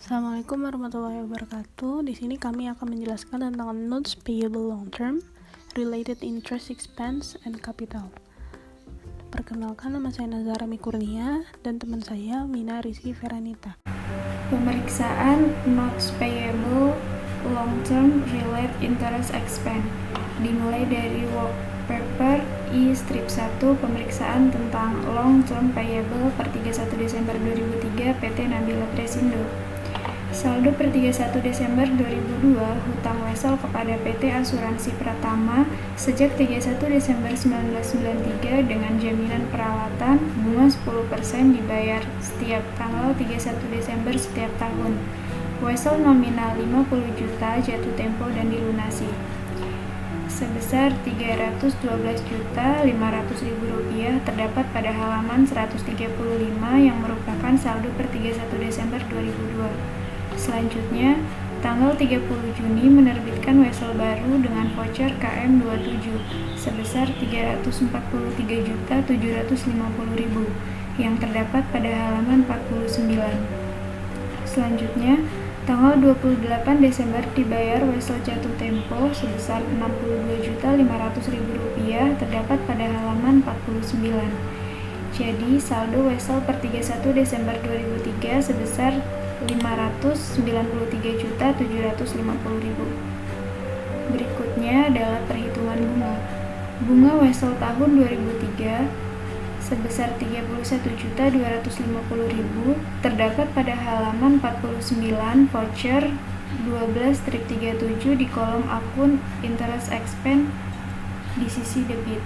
Assalamualaikum warahmatullahi wabarakatuh. Di sini kami akan menjelaskan tentang notes payable long term, related interest expense, and capital. Perkenalkan, nama saya Nazara Mikurnia dan teman saya Mina Rizky Feranita. Pemeriksaan notes payable long term related interest expense dimulai dari work paper I-Strip 1 pemeriksaan tentang long term payable per 31 Desember 2003 PT Nabila Presindo. Saldo per 31 Desember 2002 hutang wesel kepada PT Asuransi Pratama sejak 31 Desember 1993 dengan jaminan peralatan bunga 10% dibayar setiap tanggal 31 Desember setiap tahun. Wesel nominal 50 juta jatuh tempo dan dilunasi sebesar Rp312.500.000 terdapat pada halaman 135 yang merupakan saldo per 31 Desember 2002. Selanjutnya, tanggal 30 Juni menerbitkan wesel baru dengan voucher KM27 sebesar Rp343.750.000 yang terdapat pada halaman 49. Selanjutnya, tanggal 28 Desember dibayar wesel jatuh tempo sebesar Rp62.500.000 terdapat pada halaman 49. Jadi, saldo wesel per 31 Desember 2003 sebesar Rp593.750.000. Berikutnya adalah perhitungan bunga. Bunga wesel tahun 2003 sebesar Rp31.250.000 terdapat pada halaman 49 voucher 12-37 di kolom akun interest expense di sisi debit.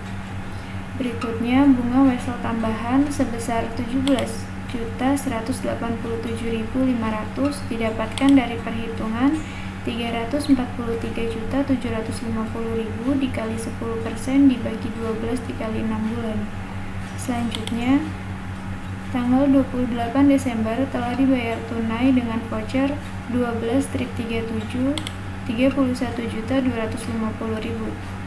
Berikutnya bunga wesel tambahan sebesar Rp17.187.500 didapatkan dari perhitungan Rp343.750.000 dikali 10% dibagi 12 dikali 6 bulan. Selanjutnya, tanggal 28 Desember telah dibayar tunai dengan voucher 12-37 Rp31.250.000.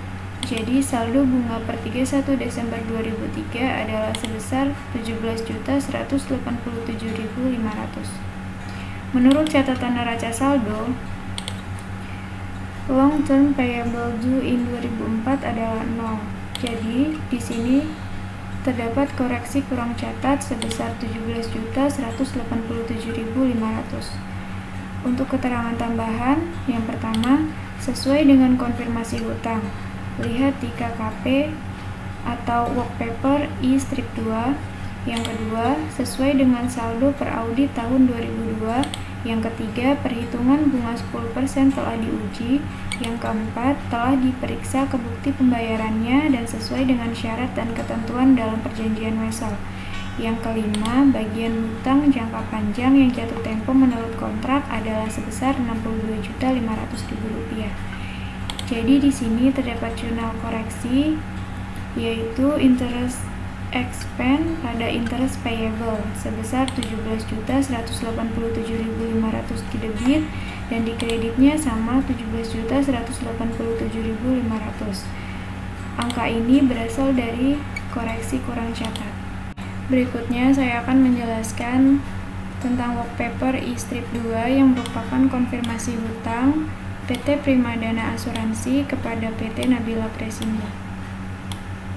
Jadi, saldo bunga per 31 Desember 2003 adalah sebesar Rp17.187.500. Menurut catatan neraca saldo, long term payable due in 2004 adalah 0. Jadi, di sini terdapat koreksi kurang catat sebesar Rp17.187.500. Untuk keterangan tambahan, yang pertama, sesuai dengan konfirmasi hutang. Lihat di KKP atau work paper I-Strip 2. Yang kedua, sesuai dengan saldo per audit tahun 2002. Yang ketiga, perhitungan bunga 10% telah diuji. Yang keempat, telah diperiksa kebukti pembayarannya dan sesuai dengan syarat dan ketentuan dalam perjanjian wesel. Yang kelima, bagian hutang jangka panjang yang jatuh tempo menurut kontrak adalah sebesar Rp62.500.000. Jadi di sini terdapat jurnal koreksi, yaitu interest expense pada interest payable sebesar Rp17.187.500 di debit dan di kreditnya sama Rp17.187.500. Angka ini berasal dari koreksi kurang catat. Berikutnya saya akan menjelaskan tentang work paper I-Strip 2 yang merupakan konfirmasi hutang PT Primadana Asuransi kepada PT Nabila Presindo.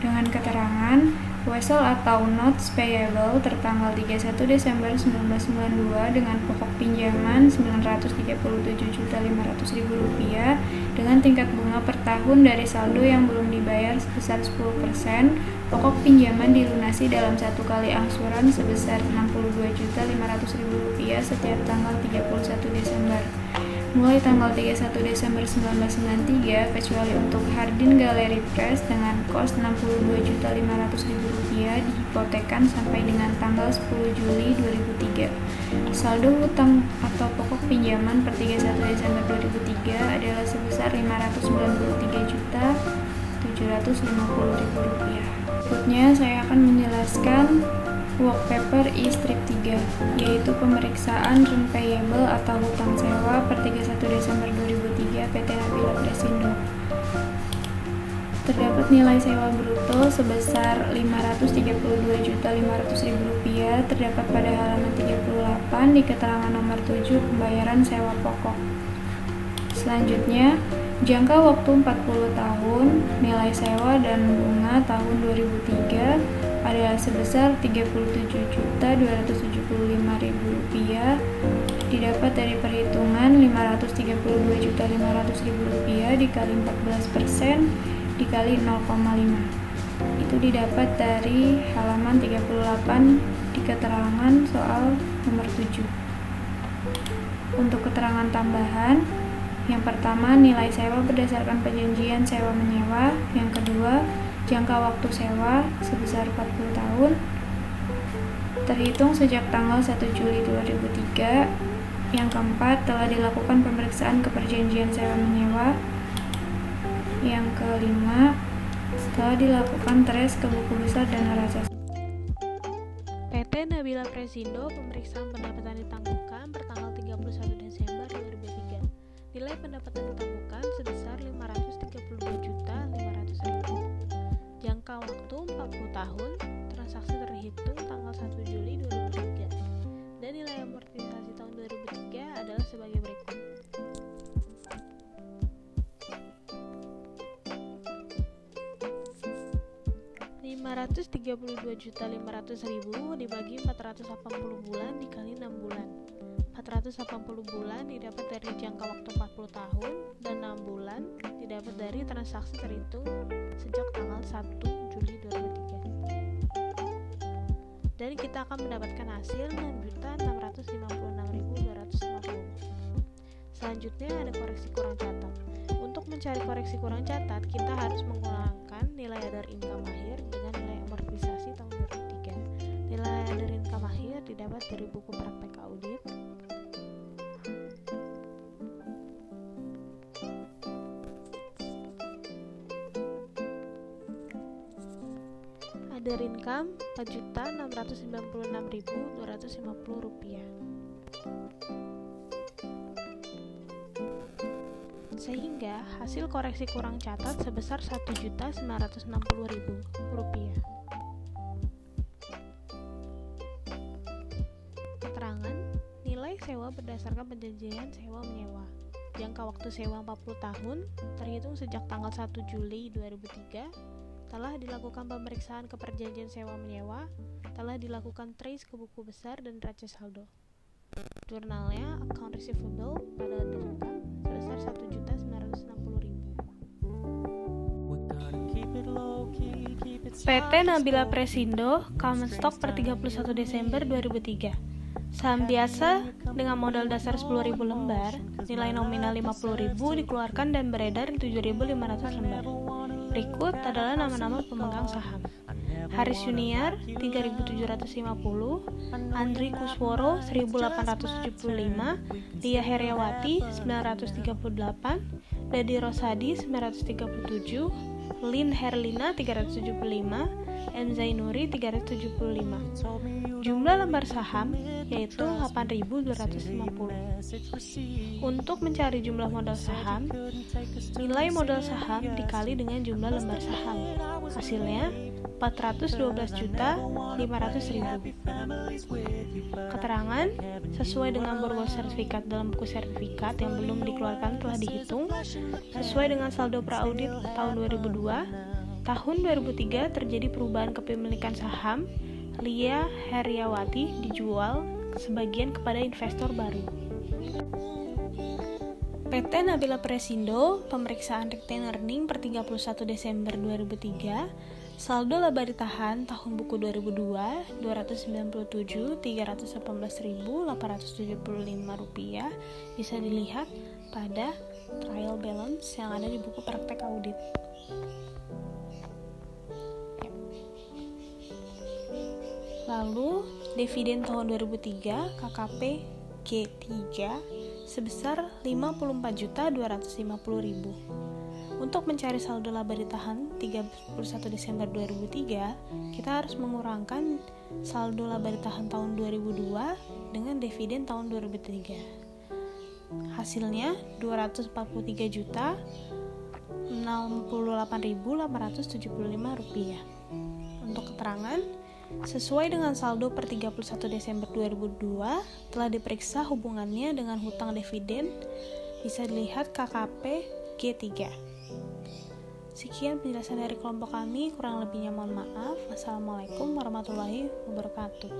Dengan keterangan, wesel atau notes payable tertanggal 31 Desember 1992 dengan pokok pinjaman Rp937.500.000 dengan tingkat bunga per tahun dari saldo yang belum dibayar sebesar 10%, pokok pinjaman dilunasi dalam satu kali angsuran sebesar Rp62.500.000 setiap tanggal 31 Desember. Mulai tanggal 31 Desember 1993 kecuali untuk Hardin Gallery Press dengan kos Rp62.500.000 dihipotekan sampai dengan tanggal 10 Juli 2003. Saldo hutang atau pokok pinjaman per 31 Desember 2003 adalah sebesar Rp593.750.000. Berikutnya saya akan menjelaskan work paper I-Strip 3, yaitu pemeriksaan rent payable atau hutang sewa per 31 Desember 2003 PT Nabila Presindo. terdapat nilai sewa bruto sebesar Rp532.500.000 terdapat pada halaman 38 di keterangan nomor 7 pembayaran sewa pokok. Selanjutnya, jangka waktu 40 tahun, nilai sewa dan bunga tahun 2003 adalah sebesar Rp37.275.000 didapat dari perhitungan Rp532.500.000 dikali 14% dikali 0,5. Itu didapat dari halaman 38 di keterangan soal nomor 7. Untuk keterangan tambahan, yang pertama nilai sewa berdasarkan perjanjian sewa menyewa, yang kedua jangka waktu sewa sebesar 40 tahun terhitung sejak tanggal 1 Juli 2003, yang keempat telah dilakukan pemeriksaan keperjanjian sewa menyewa, yang kelima telah dilakukan trace ke buku besar dan neraca. PT Nabila Presindo pemeriksaan pendapatan ditangguhkan pertanggal 31 Desember 2003. Nilai pendapatan ditangguhkan sebesar Rp532.500.000. Jangka waktu 40 tahun, transaksi terhitung tanggal 1 Juli 2003. Dan nilai amortisasi tahun 2003 adalah sebagai berikut. Rp532.500.000 dibagi 480 bulan dikali 6 bulan. 480 bulan didapat dari jangka waktu 40 tahun dan 6 bulan didapat dari transaksi terhitung sejak tanggal 1 Juli 2003. Dan kita akan mendapatkan hasil Rp6.656.250. Selanjutnya ada koreksi kurang catat. Untuk mencari koreksi kurang catat, kita harus mengulangkan nilai other income akhir dengan nilai amortisasi tahun 2003. Nilai other income akhir didapat dari buku praktek audit. Other income Rp4.696.250. Sehingga hasil koreksi kurang catat sebesar Rp1.960.000. Keterangan nilai sewa berdasarkan perjanjian sewa menyewa. Jangka waktu sewa 40 tahun terhitung sejak tanggal 1 Juli 2003. Telah dilakukan pemeriksaan ke perjanjian sewa menyewa, telah dilakukan trace ke buku besar dan neraca saldo. Jurnalnya account receivable pada other income sebesar Rp1.960.000. PT Nabila Presindo Common Stock per 31 Desember 2003. Saham biasa dengan modal dasar 10.000 lembar, nilai nominal 50.000 dikeluarkan dan beredar 7.500 lembar. Berikut adalah nama-nama pemegang saham. Haris Yuniar 3.750, Andri Kusworo 1.875, Lia Heriawati 938, Dedi Rosadi 937, Lin Herlina 375, M. Zainuri 375. Jumlah lembar saham yaitu 8.250. Untuk mencari jumlah modal saham, nilai modal saham dikali dengan jumlah lembar saham. Hasilnya 412.500.000. Keterangan sesuai dengan borgol sertifikat dalam buku sertifikat yang belum dikeluarkan telah dihitung sesuai dengan saldo praudit tahun 2002. Tahun 2003 terjadi perubahan kepemilikan saham. Lia Heriawati dijual sebagian kepada investor baru. PT Nabila Presindo pemeriksaan retained earning per 31 Desember 2003. Saldo laba ditahan tahun buku 2002 297.318.875 rupiah bisa dilihat pada trial balance yang ada di buku praktek audit. Lalu dividen tahun 2003 KKP G3 sebesar 54.250.000. Untuk mencari saldo laba ditahan 31 Desember 2003, kita harus mengurangkan saldo laba ditahan tahun 2002 dengan dividen tahun 2003. Hasilnya 243.000 Rp68.875. Untuk keterangan, sesuai dengan saldo per 31 Desember 2002, telah diperiksa hubungannya dengan hutang dividen, bisa dilihat KKP G3. Sekian penjelasan dari kelompok kami, kurang lebihnya mohon maaf. Wassalamualaikum warahmatullahi wabarakatuh.